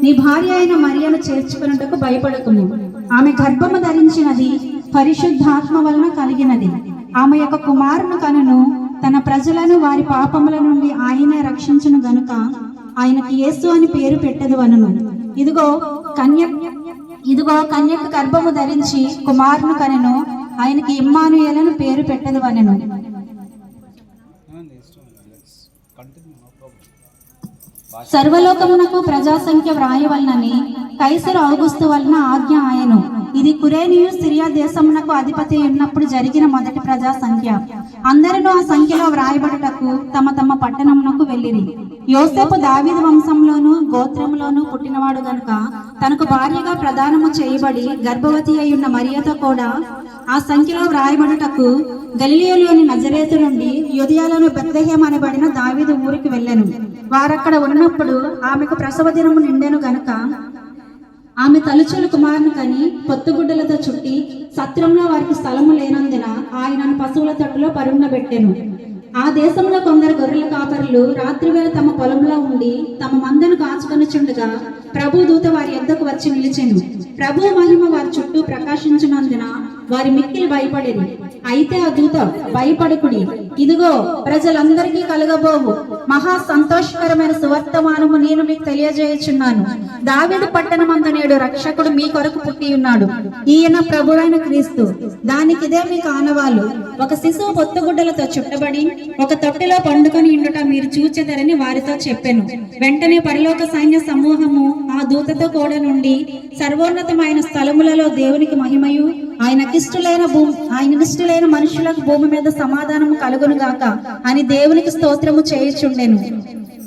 నీ భార్య అయిన మరియను చేర్చుకున్నట్టుకు భయపడకుము. ఆమె గర్భము ధరించినది పరిశుద్ధాత్మ వలన కలిగినది. ఆమె యొక్క కుమారుని కనును. తన ప్రజలను వారి పాపముల నుండి ఆయనే రక్షించును గనుక ఆయనకి యేసు అని పేరు పెట్టదు అనను. ఇదిగో కన్యక గర్భము ధరించి కుమారుని కనెను. ఆయనకి ఇమ్మానుయేలను పేరు పెట్టదు అనను. సర్వలోకమునకు ప్రజాసంఖ్య వ్రాయవలనని కైసరు ఔగుస్తు వలన ఆజ్ఞ ఆయను. ఇది కురేనియు సిరియా దేశమునకు అధిపతి ఉన్నప్పుడు జరిగిన మొదటి ప్రజా సంఖ్య. అందరూ ఆ సంఖ్యలో వ్రాయబడుటకు తమ తమ పట్టణమునకు వెళ్ళిరి. యోసేపు దావీదు వంశంలోను గోత్రములోను పుట్టినవాడు గనుక తనకు భార్యగా ప్రదానము చేయబడి గర్భవతి అయి ఉన్న మరియతో కూడా ఆ సంఖ్యలో వ్రాయబడుటకు గలిలయలోని నజరేతు నుండి యూదయలోని బెత్లెహేం అనబడిన దావీదు ఊరికి వెళ్ళెను. వారక్కడ ఉన్నప్పుడు ఆమెకు ప్రసవ దినము నిండెను గనుక ఆమె తలుచులు కుమారుని కని పొత్తుగుడ్డలతో చుట్టి సత్రంలో వారికి స్థలము లేనందున ఆయనను పశువుల తట్టులో పరుండబెట్టెను. ఆ దేశంలో కొందరు గొర్రెల కాపరులు రాత్రివేళ తమ పొలంలో ఉండి తమ మందను కాచుకొనుచుండగా ప్రభు దూత వారి యొద్దకు వచ్చి నిలిచెను. ప్రభు మహిమ వారి చుట్టూ ప్రకాశించినందున వారి మిక్కిలి భయపడేది. అయితే ఆ దూత, భయపడకుడి, ఇదిగో ప్రజలందరికీ కలగబోవు మహా సంతోషకరమైన సువర్తమానము నేను మీకు తెలియజేయుచున్నాను. దావీదు పట్టణమందు నేడు రక్షకుడు మీ కొరకు పుట్టి ఉన్నాడు. ఈయన ప్రభువైన క్రీస్తు. దానికి ఇదే మీకు ఆనవాలు. ఒక శిశువు పొత్తుగుడ్డలతో చుట్టబడి ఒక తొట్టెలో పండుకొని ఉండుట మీరు చూచెదరని వారితో చెప్పెను. వెంటనే పరలోక సైన్య సమూహము ఆ దూతతో కూడా నుండి సర్వోన్నతమైన స్థలములలో దేవునికి మహిమయు ఆయనకిష్టులైన మనుషులకు భూమి మీద సమాధానము కలుగును గాక అని దేవునికి స్తోత్రము చేయుచుండెను.